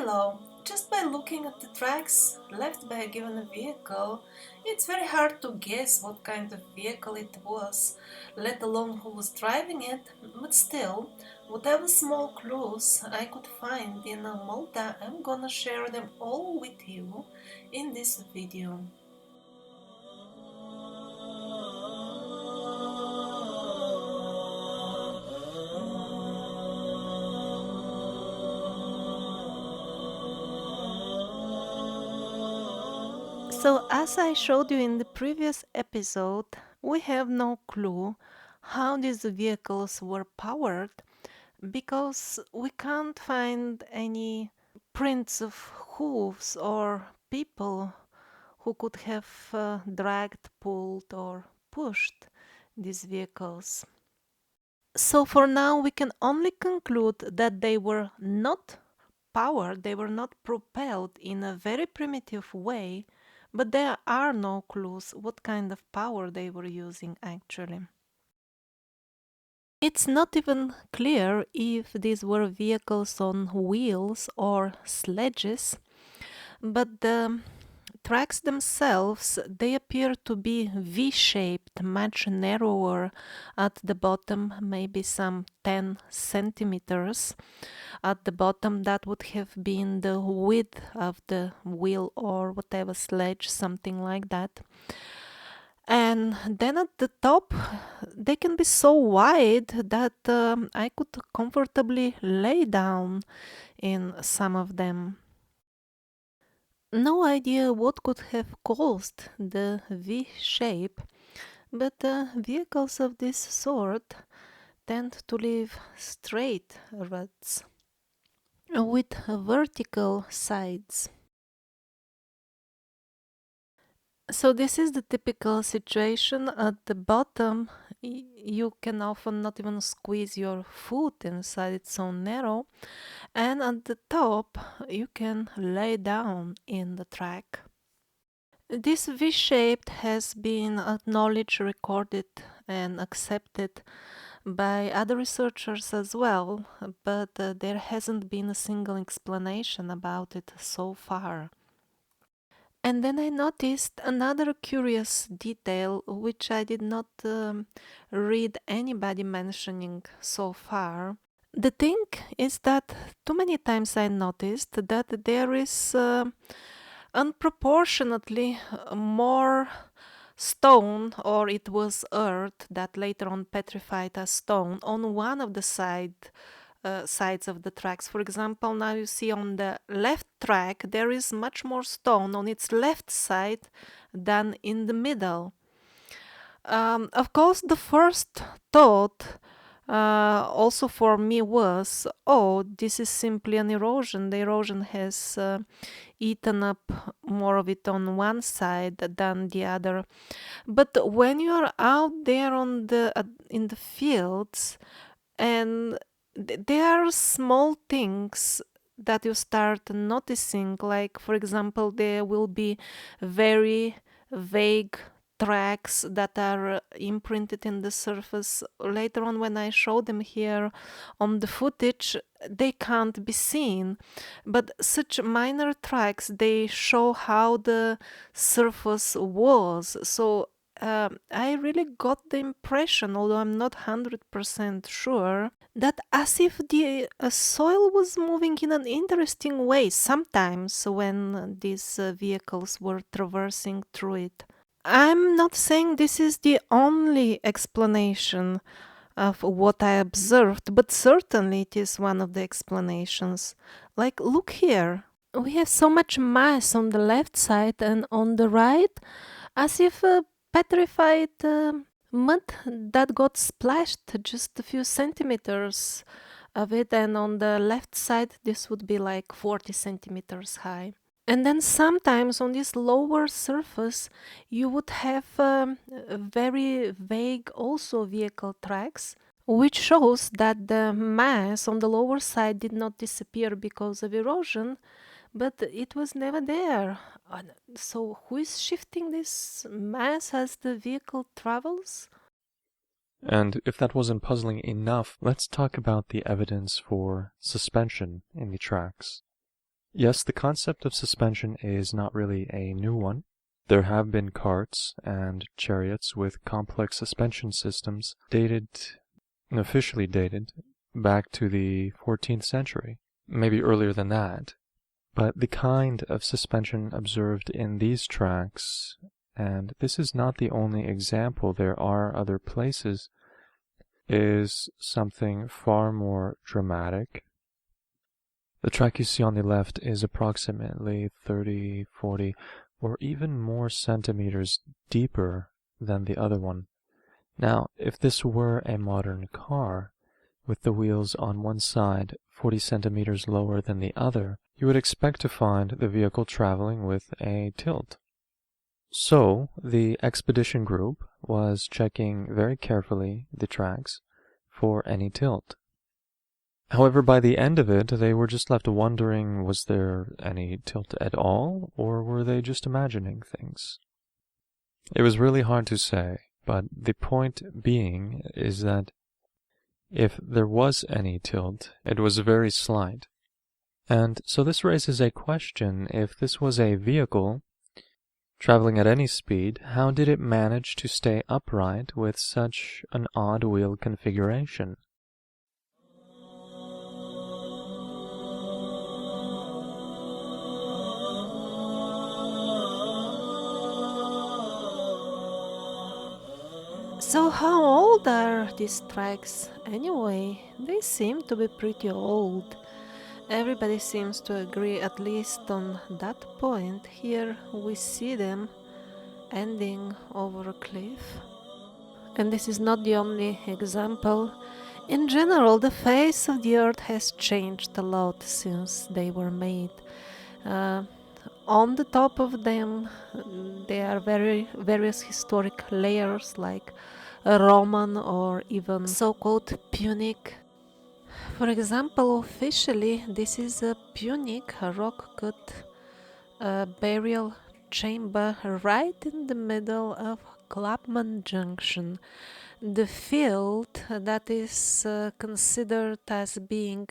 Hello. Just by looking at the tracks left by a given vehicle, it's very hard to guess what kind of vehicle it was, let alone who was driving it. But still, whatever small clues I could find in Malta, I'm gonna share them all with you in this video. So, as I showed you in the previous episode, we have no clue how these vehicles were powered because we can't find any prints of hooves or people who could have dragged, pulled, or pushed these vehicles. So, for now, we can only conclude that they were not powered, they were not propelled in a very primitive way, but there are no clues what kind of power they were using actually. It's not even clear if these were vehicles on wheels or sledges, but the tracks themselves, they appear to be V-shaped, much narrower at the bottom, maybe some 10 centimeters. At the bottom, that would have been the width of the wheel or whatever sledge, something like that. And then at the top, they can be so wide that I could comfortably lay down in some of them. No idea what could have caused the V shape, but vehicles of this sort tend to leave straight ruts with vertical sides. So this is the typical situation. At the bottom, you can often not even squeeze your foot inside, it's so narrow. And at the top, you can lay down in the track. This V-shaped has been acknowledged, recorded, and accepted by other researchers as well, but there hasn't been a single explanation about it so far. And then I noticed another curious detail which I did not read anybody mentioning so far. The thing is that too many times I noticed that there is unproportionately more stone, or it was earth that later on petrified as stone, on one of the sides of the tracks. For example, now you see on the left track there is much more stone on its left side than in the middle. Of course, the first thought also for me was, oh, this is simply an erosion. The erosion has eaten up more of it on one side than the other. But when you are out there on the in the fields, and there are small things that you start noticing, like for example, there will be very vague tracks that are imprinted in the surface. Later on, when I show them here on the footage, they can't be seen, but such minor tracks, they show how the surface was. So I really got the impression, although I'm not 100% sure, that as if the soil was moving in an interesting way sometimes when these vehicles were traversing through it. I'm not saying this is the only explanation of what I observed, but certainly it is one of the explanations. Like, look here. We have so much mass on the left side and on the right, as if petrified mud that got splashed just a few centimeters of it, and on the left side this would be like 40 centimeters high. And then sometimes on this lower surface you would have very vague also vehicle tracks, which shows that the mass on the lower side did not disappear because of erosion, but it was never there. So who is shifting this mass as the vehicle travels? And if that wasn't puzzling enough, let's talk about the evidence for suspension in the tracks. Yes, the concept of suspension is not really a new one. There have been carts and chariots with complex suspension systems officially dated, back to the 14th century, maybe earlier than that. But the kind of suspension observed in these tracks, and this is not the only example, there are other places, is something far more dramatic. The track you see on the left is approximately 30, 40, or even more centimeters deeper than the other one. Now, if this were a modern car, with the wheels on one side 40 centimeters lower than the other, you would expect to find the vehicle traveling with a tilt. So, the expedition group was checking very carefully the tracks for any tilt. However, by the end of it, they were just left wondering, was there any tilt at all, or were they just imagining things? It was really hard to say, but the point being is that if there was any tilt, it was very slight. And so this raises a question: if this was a vehicle traveling at any speed, how did it manage to stay upright with such an odd wheel configuration? So, how old are these tracks anyway? They seem to be pretty old. Everybody seems to agree, at least on that point. Here we see them ending over a cliff. And this is not the only example. In general, the face of the earth has changed a lot since they were made. Uh, on the top of them, there are various historic layers like a Roman or even so-called Punic. For example, officially, this is a Punic, a rock-cut burial chamber right in the middle of Clapham Junction, the field that is considered as being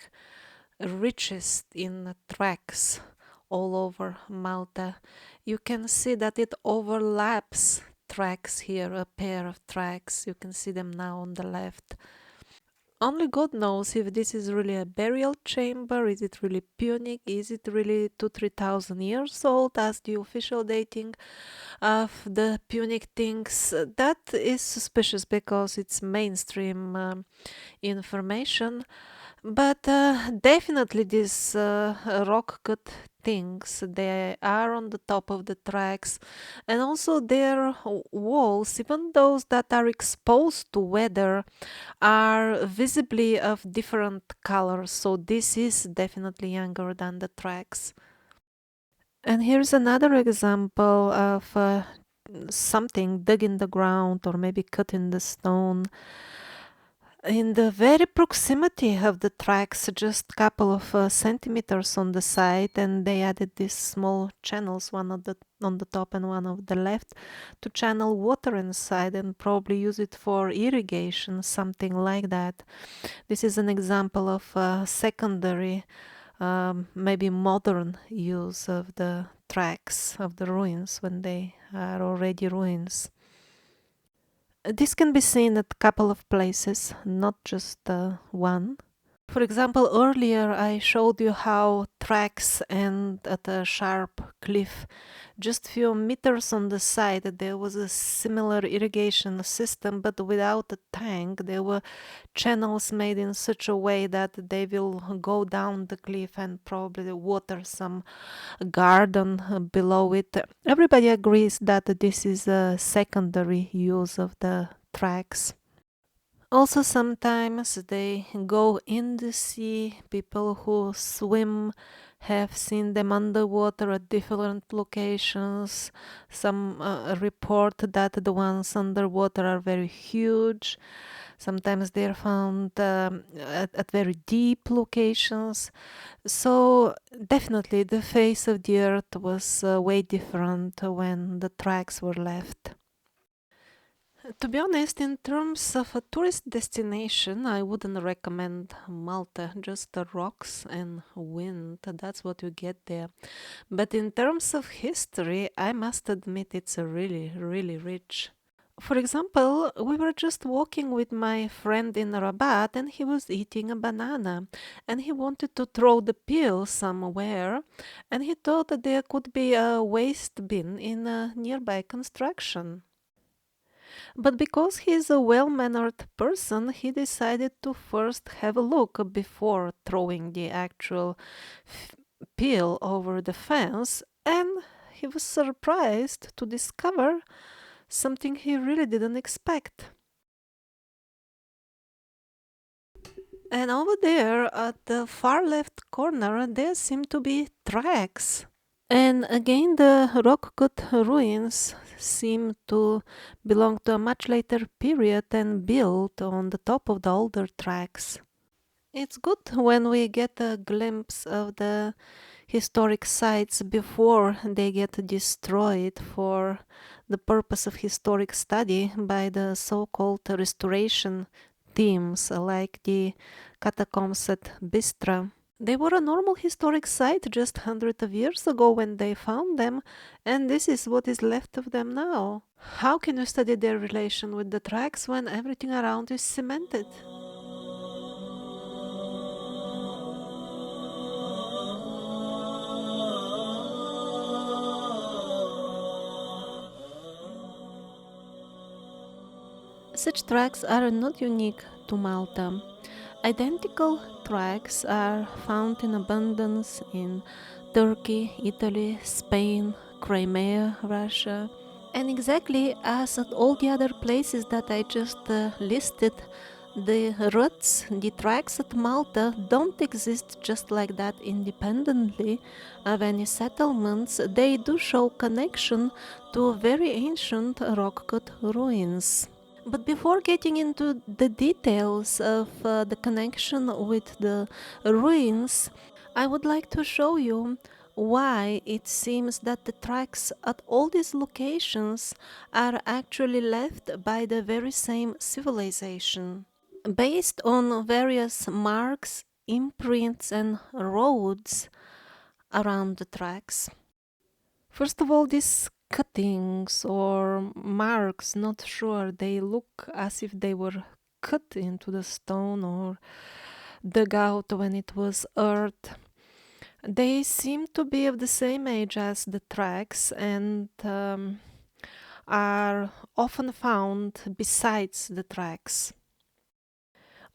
richest in tracks all over Malta. You can see that it overlaps tracks here, a pair of tracks. You can see them now on the left. Only God knows if this is really a burial chamber, is it really Punic, is it really 2-3,000 years old as the official dating of the Punic things. That is suspicious because it's mainstream information. But definitely these rock cut things, they are on the top of the tracks, and also their walls, even those that are exposed to weather, are visibly of different colors. So this is definitely younger than the tracks. And here's another example of something dug in the ground or maybe cut in the stone in the very proximity of the tracks, just couple of centimeters on the side, and they added these small channels, one on the top and one on the left, to channel water inside and probably use it for irrigation, something like that. This is an example of secondary, maybe modern use of the tracks of the ruins when they are already ruins. This can be seen at a couple of places, not just one. For example, earlier I showed you how tracks end at a sharp cliff. Just few meters on the side there was a similar irrigation system, but without a tank. There were channels made in such a way that they will go down the cliff and probably water some garden below it. Everybody agrees that this is a secondary use of the tracks. Also, sometimes they go in the sea. People who swim have seen them underwater at different locations. Some report that the ones underwater are very huge. Sometimes they're found at very deep locations. So, definitely, the face of the earth was way different when the tracks were left. To be honest, in terms of a tourist destination, I wouldn't recommend Malta, just the rocks and wind. That's what you get there. But in terms of history, I must admit it's a really, really rich. For example, we were just walking with my friend in Rabat and he was eating a banana and he wanted to throw the peel somewhere and he thought that there could be a waste bin in a nearby construction. But because he's a well mannered person, he decided to first have a look before throwing the actual f- peel over the fence, and he was surprised to discover something he really didn't expect. And over there at the far left corner, there seem to be tracks. And again, the rock cut ruins seem to belong to a much later period and built on the top of the older tracks. It's good when we get a glimpse of the historic sites before they get destroyed for the purpose of historic study by the so-called restoration teams like the catacombs at Bistra. They were a normal historic site just hundreds of years ago when they found them, and this is what is left of them now. How can you study their relation with the tracks when everything around is cemented? Such tracks are not unique to Malta. Identical tracks are found in abundance in Turkey, Italy, Spain, Crimea, Russia. And exactly as at all the other places that I just listed, the ruts, the tracks at Malta, don't exist just like that independently of any settlements. They do show connection to very ancient rock cut ruins. But before getting into the details of the connection with the ruins, I would like to show you why it seems that the tracks at all these locations are actually left by the very same civilization. Based on various marks, imprints, and roads around the tracks. First of all, these cuttings or marks, not sure, they look as if they were cut into the stone or dug out when it was earth. They seem to be of the same age as the tracks and are often found besides the tracks.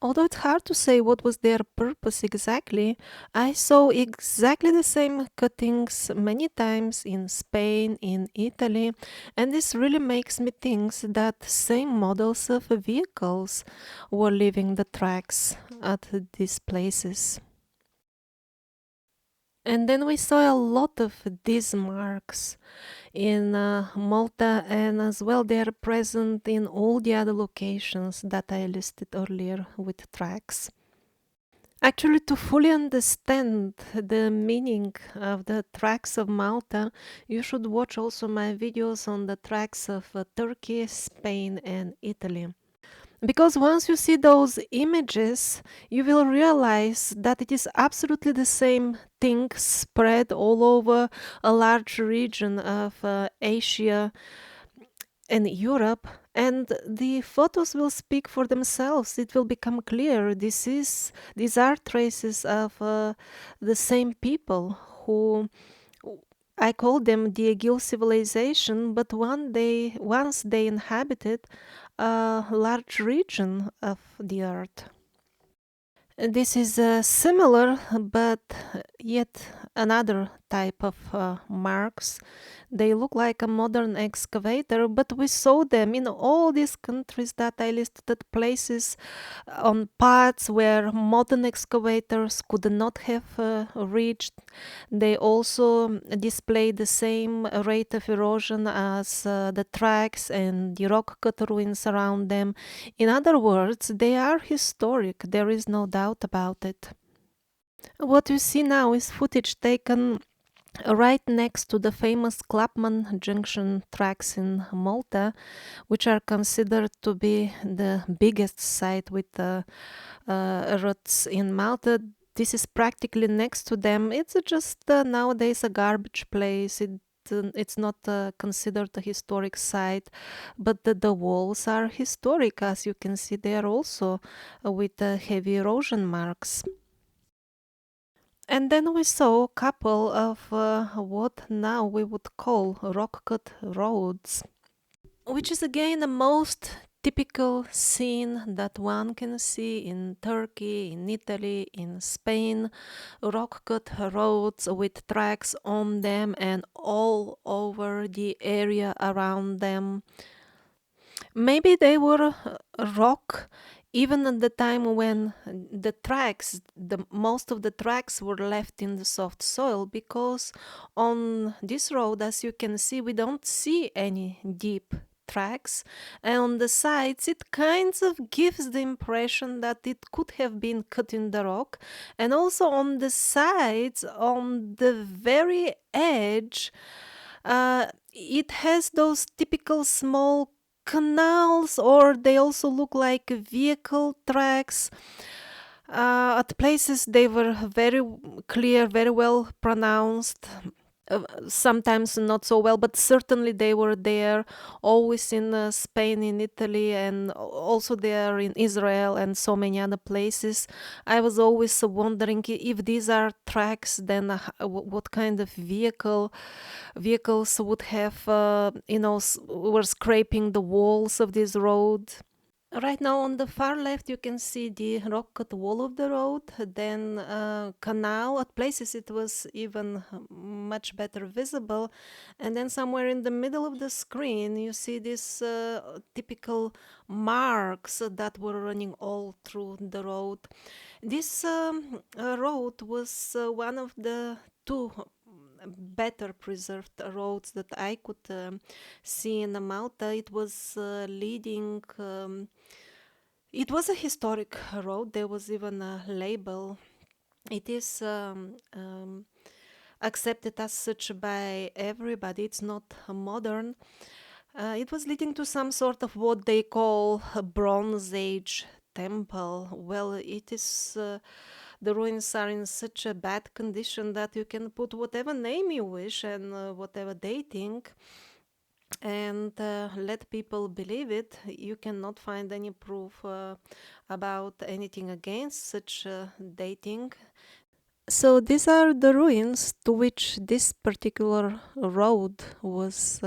Although it's hard to say what was their purpose exactly, I saw exactly the same cuttings many times in Spain, in Italy, and this really makes me think that same models of vehicles were leaving the tracks at these places. And then we saw a lot of these marks in Malta, and as well they are present in all the other locations that I listed earlier with tracks. Actually, to fully understand the meaning of the tracks of Malta, you should watch also my videos on the tracks of Turkey, Spain, and Italy. Because once you see those images, you will realize that it is absolutely the same thing spread all over a large region of Asia and Europe, and the photos will speak for themselves. It will become clear these are traces of the same people who I call them the Aigil civilization, but once they inhabited a large region of the earth. This is similar, but yet another type of marks. They look like a modern excavator, but we saw them in all these countries that I listed, places on paths where modern excavators could not have reached. They also display the same rate of erosion as the tracks and the rock cut ruins around them. In other words, they are historic, there is no doubt about it. What you see now is footage taken right next to the famous Clapham Junction tracks in Malta, which are considered to be the biggest site with Ruts in Malta. This is practically next to them. It's just nowadays a garbage place. It's not considered a historic site, but the walls are historic, as you can see there also, with heavy erosion marks. And then we saw a couple of what now we would call rock cut roads, which is again the most typical scene that one can see in Turkey, in Italy, in Spain. Rock cut roads with tracks on them and all over the area around them. Maybe they were rock even at the time when the most of the tracks were left in the soft soil, because on this road, as you can see, we don't see any deep tracks, and on the sides it kind of gives the impression that it could have been cut in the rock, and also on the sides, on the very edge, it has those typical small canals, or they also look like vehicle tracks. At places they were very clear, very well pronounced. Sometimes not so well, but certainly they were there, always in Spain, in Italy, and also there in Israel and so many other places. I was always wondering if these are tracks, then what kind of vehicles would have, were scraping the walls of this road. Right now, on the far left, you can see the rock cut wall of the road, then canal. At places, it was even much better visible. And then, somewhere in the middle of the screen, you see these typical marks that were running all through the road. This road was one of the two better preserved roads that I could see in Malta. It was leading. It was a historic road. There was even a label. It is accepted as such by everybody. It's not modern. It was leading to some sort of what they call a Bronze Age temple. Well, it is. The ruins are in such a bad condition that you can put whatever name you wish and whatever dating, and let people believe it. You cannot find any proof about anything against such dating. So these are the ruins to which this particular road was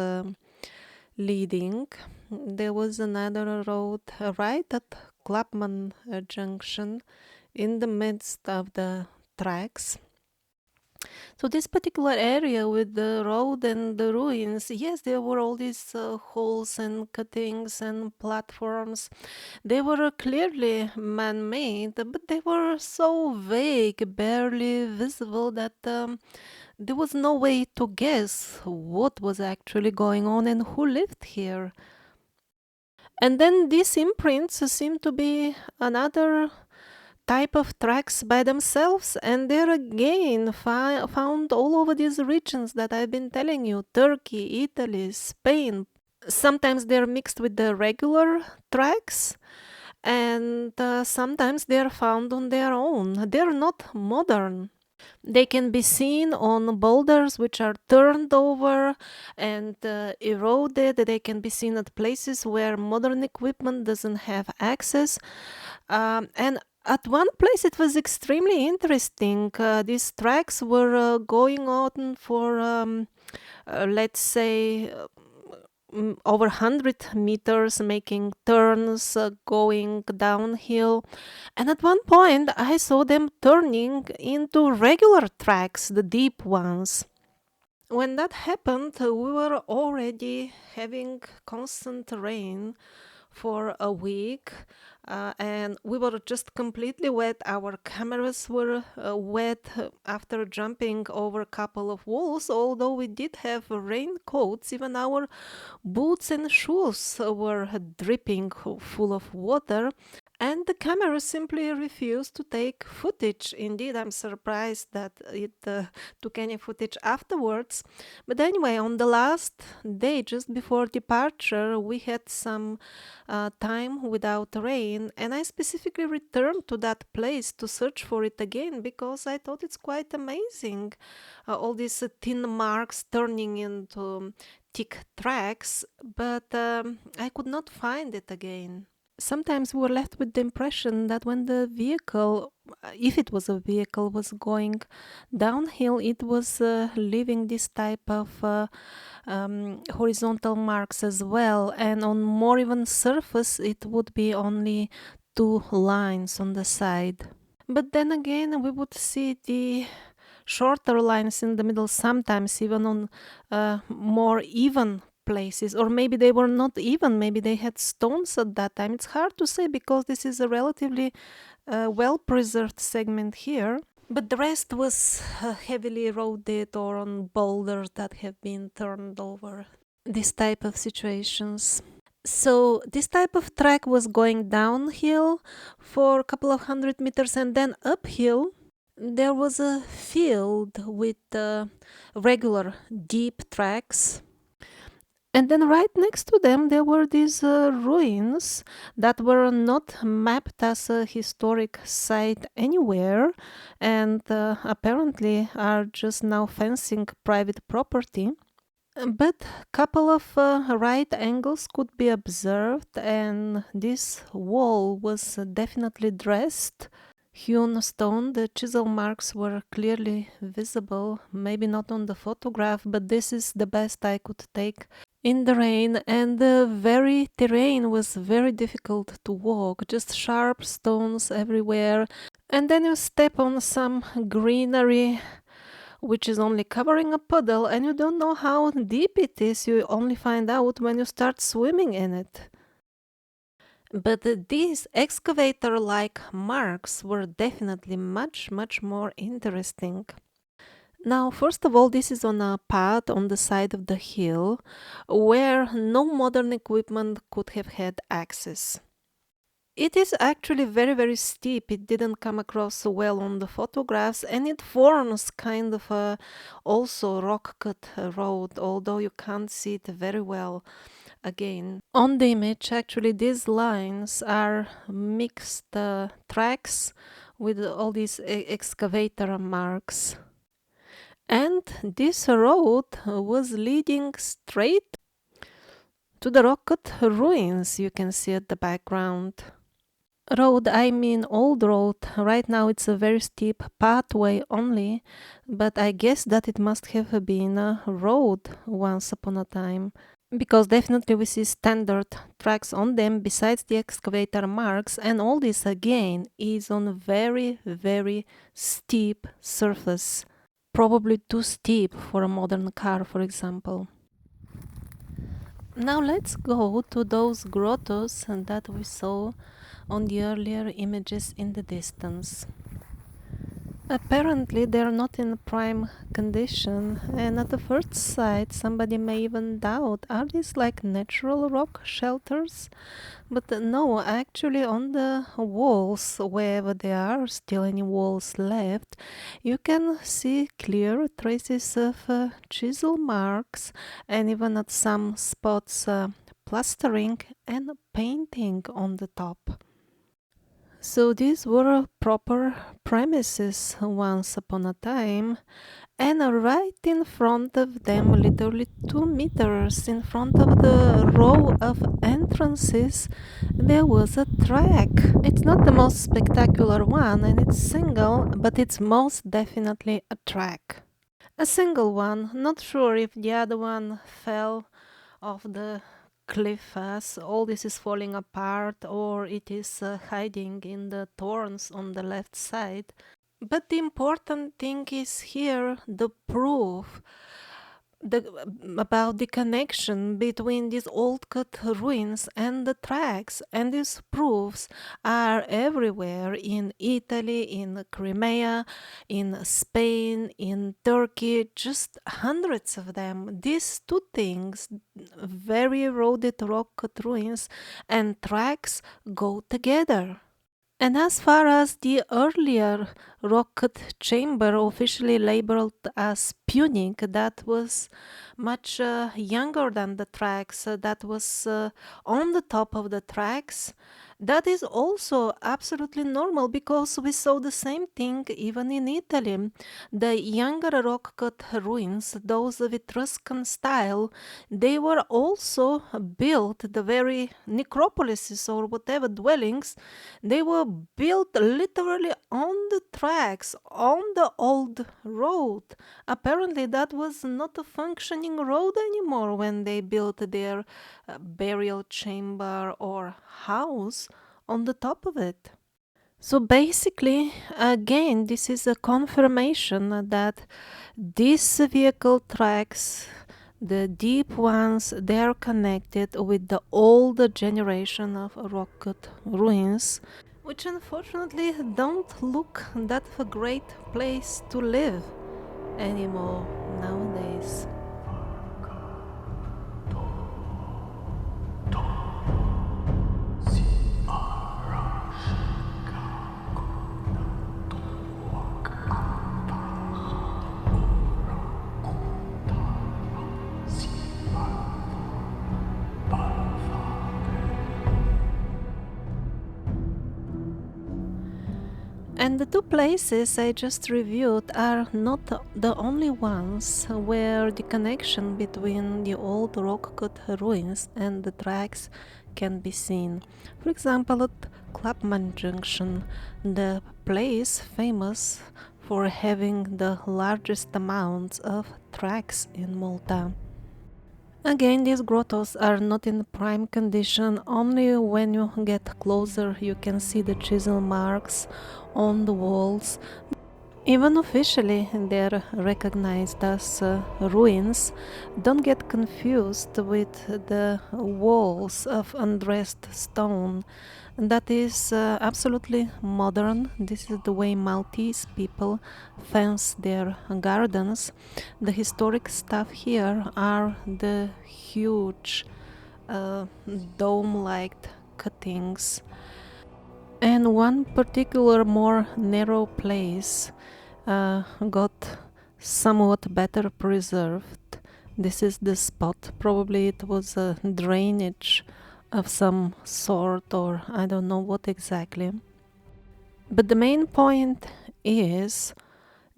leading. There was another road right at Clapham Junction in the midst of the tracks. So this particular area with the road and the ruins, yes, there were all these holes and cuttings and platforms. They were clearly man-made, but they were so vague, barely visible, that there was no way to guess what was actually going on and who lived here. And then these imprints seem to be another type of tracks by themselves, and they're again found all over these regions that I've been telling you: Turkey, Italy, Spain. Sometimes they're mixed with the regular tracks, and sometimes they're found on their own. They're not modern. They can be seen on boulders which are turned over and eroded. They can be seen at places where modern equipment doesn't have access. And at one place, it was extremely interesting. These tracks were going on for, let's say, over 100 meters, making turns, going downhill. And at one point, I saw them turning into regular tracks, the deep ones. When that happened, we were already having constant rain for a week, and we were just completely wet. Our cameras were wet after jumping over a couple of walls. Although we did have raincoats, even our boots and shoes were dripping full of water. And the camera simply refused to take footage. Indeed, I'm surprised that it took any footage afterwards. But anyway, on the last day, just before departure, we had some time without rain, and I specifically returned to that place to search for it again because I thought it's quite amazing. All these thin marks turning into thick tracks, but I could not find it again. Sometimes we were left with the impression that when the vehicle, if it was a vehicle, was going downhill, it was leaving this type of horizontal marks as well, and on more even surface it would be only two lines on the side. But then again, we would see the shorter lines in the middle, sometimes even on more even places, or maybe they were not even, maybe they had stones at that time. It's hard to say because this is a relatively well preserved segment here, but the rest was heavily eroded or on boulders that have been turned over. This type of situations. So this type of track was going downhill for a couple of 100 meters and then uphill. There was a field with regular deep tracks. And then right next to them, there were these ruins that were not mapped as a historic site anywhere and apparently are just now fencing private property. But a couple of right angles could be observed, and this wall was definitely dressed. Hewn stone, the chisel marks were clearly visible, maybe not on the photograph, but this is the best I could take in the rain, and the very terrain was very difficult to walk, just sharp stones everywhere. And then you step on some greenery which is only covering a puddle, and you don't know how deep it is. You only find out when you start swimming in it. But these excavator like marks were definitely much, much more interesting. Now, first of all, this is on a path on the side of the hill where no modern equipment could have had access. It is actually very, very steep. It didn't come across so well on the photographs, and it forms kind of a also rock cut road, although you can't see it very well again. On the image, actually, these lines are mixed tracks with all these excavator marks. And this road was leading straight to the rock cut ruins you can see at the background. Road, I mean old road. Right now it's a very steep pathway only, but I guess that it must have been a road once upon a time. Because definitely we see standard tracks on them besides the excavator marks, and all this again is on very, very steep surface. Probably too steep for a modern car, for example. Now let's go to those grottos that we saw on the earlier images in the distance. Apparently they're not in prime condition, and at the first sight somebody may even doubt, are these like natural rock shelters? But no, actually on the walls, wherever there are still any walls left, you can see clear traces of chisel marks, and even at some spots plastering and painting on the top. So these were proper premises once upon a time, and right in front of them, literally 2 meters in front of the row of entrances, there was a track. It's not the most spectacular one, and it's single, but it's most definitely a track. A single one, not sure if the other one fell off the cliff as all this is falling apart or it is hiding in the thorns on the left side. But the important thing is here the proof the, about the connection between these old cut ruins and the tracks, and these proofs are everywhere in Italy, in Crimea, in Spain, in Turkey, just hundreds of them. These two things, very eroded rock cut ruins and tracks, go together. And as far as the earlier rocket chamber, officially labeled as Punic, that was much younger than the tracks, that was on the top of the tracks, that is also absolutely normal because we saw the same thing even in Italy. The younger rock cut ruins, those of Etruscan style, they were also built, the very necropolises or whatever dwellings, they were built literally on the tracks, on the old road. Apparently, that was not a functioning road anymore when they built their burial chamber or house on the top of it. So basically, again, this is a confirmation that these vehicle tracks, the deep ones, they are connected with the older generation of rock ruins, which unfortunately don't look that a great place to live anymore nowadays. And the two places I just reviewed are not the only ones where the connection between the old rock cut ruins and the tracks can be seen. For example, at Clapham Junction, the place famous for having the largest amounts of tracks in Malta. Again, these grottos are not in prime condition. Only when you get closer you can see the chisel marks on the walls. Even officially, they're recognized as ruins. Don't get confused with the walls of undressed stone. That is absolutely modern. This is the way Maltese people fence their gardens. The historic stuff here are the huge uh, dome-like cuttings. And one particular more narrow place got somewhat better preserved. This is the spot. Probably it was a drainage of some sort, or I don't know what exactly. But the main point is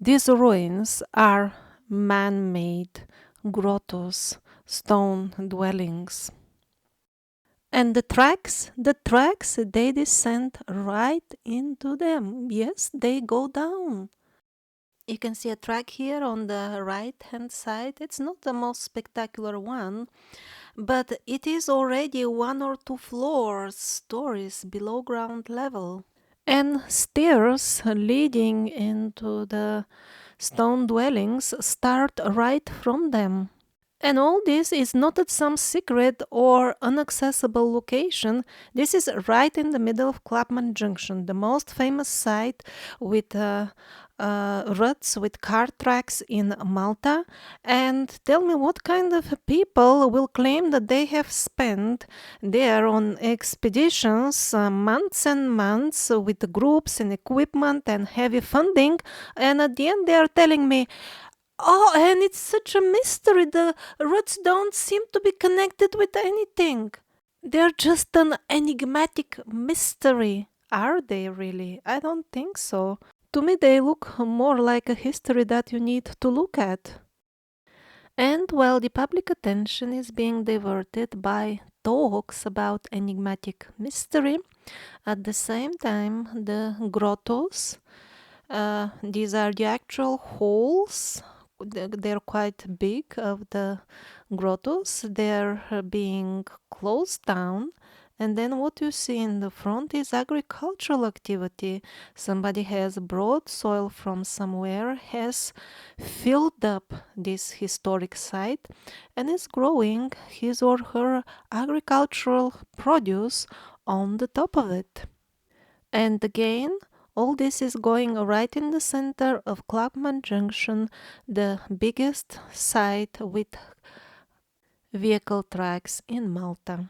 these ruins are man made grottos, stone dwellings. And the tracks, they descend right into them. Yes, they go down. You can see a track here on the right hand side. It's not the most spectacular one, but it is already 1 or 2 stories below ground level. And stairs leading into the stone dwellings start right from them. And all this is not at some secret or inaccessible location. This is right in the middle of Clapham Junction, the most famous site with ruts, with car tracks in Malta. And tell me what kind of people will claim that they have spent there on expeditions months and months with groups and equipment and heavy funding. And at the end, they are telling me, oh, and it's such a mystery. The roots don't seem to be connected with anything. They're just an enigmatic mystery. Are they really? I don't think so. To me, they look more like a history that you need to look at. And while the public attention is being diverted by talks about enigmatic mystery, at the same time, the grottos, these are the actual holes. They're quite big of the grottos. They're being closed down. And then what you see in the front is agricultural activity. Somebody has brought soil from somewhere, has filled up this historic site, and is growing his or her agricultural produce on the top of it. And again, all this is going right in the center of Clapham Junction, the biggest site with vehicle tracks in Malta.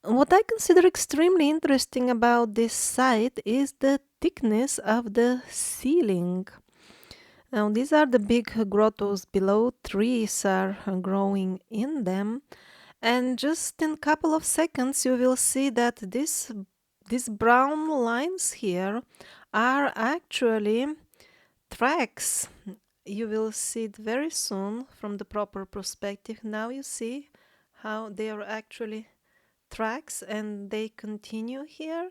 What I consider extremely interesting about this site is the thickness of the ceiling. Now, these are the big grottos below, trees are growing in them, and just in a couple of seconds you will see that these brown lines here are actually tracks. You will see it very soon from the proper perspective. Now you see how they are actually tracks and they continue here.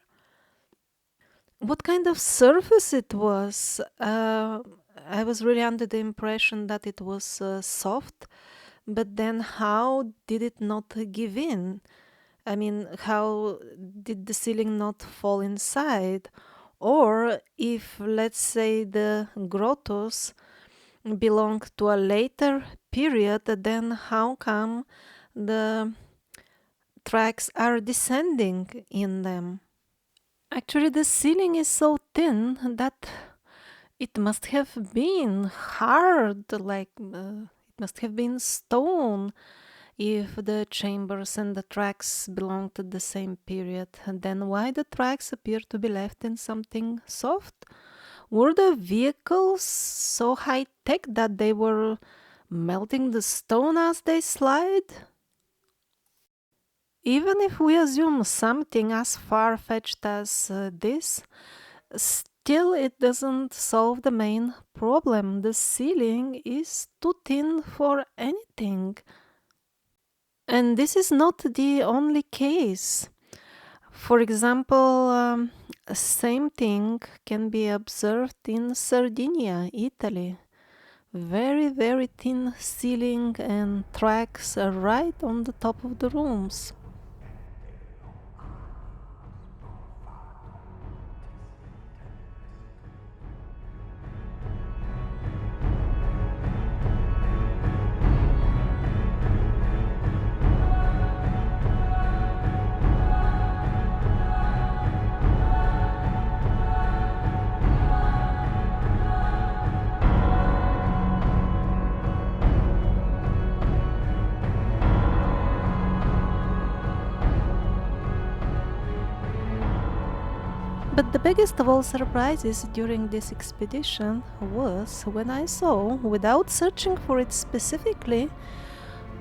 What kind of surface it was? I was really under the impression that it was soft, but then how did it not give in? I mean, how did the ceiling not fall inside? Or if, let's say, the grottos belong to a later period, then how come the tracks are descending in them? Actually, the ceiling is so thin that it must have been hard, it must have been stone if the chambers and the tracks belong to the same period. And then why the tracks appear to be left in something soft? Were the vehicles so high tech that they were melting the stone as they slide? Even if we assume something as far fetched as this, still it doesn't solve the main problem. The ceiling is too thin for anything. And this is not the only case. For example, same thing can be observed in Sardinia, Italy. Very, very thin ceiling and tracks are right on the top of the rooms. But the biggest of all surprises during this expedition was when I saw, without searching for it specifically,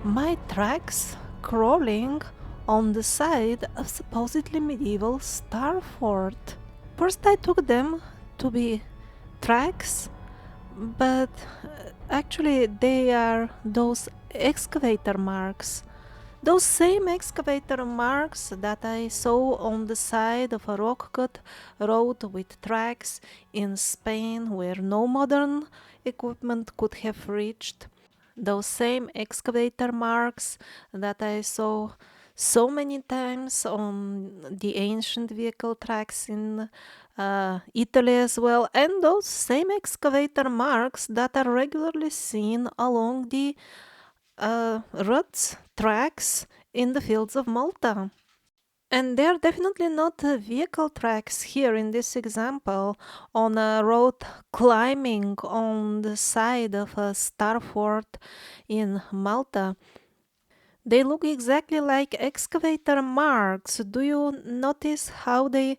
my tracks crawling on the side of supposedly medieval star fort. First, I took them to be tracks, but actually, they are those excavator marks. Those same excavator marks that I saw on the side of a rock cut road with tracks in Spain where no modern equipment could have reached. Those same excavator marks that I saw so many times on the ancient vehicle tracks in Italy as well, and those same excavator marks that are regularly seen along the Ruts tracks in the fields of Malta. And they are definitely not vehicle tracks here in this example on a road climbing on the side of a star fort in Malta. They look exactly like excavator marks. Do you notice how they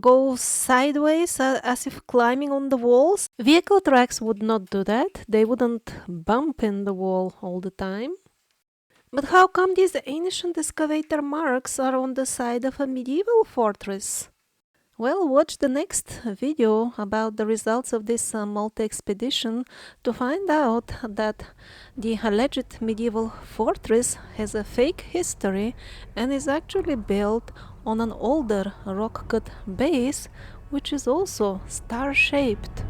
go sideways as if climbing on the walls? Vehicle tracks would not do that. They wouldn't bump in the wall all the time. But how come these ancient excavator marks are on the side of a medieval fortress? Well, watch the next video about the results of this Malta expedition to find out that the alleged medieval fortress has a fake history and is actually built on an older rock cut base, which is also star shaped.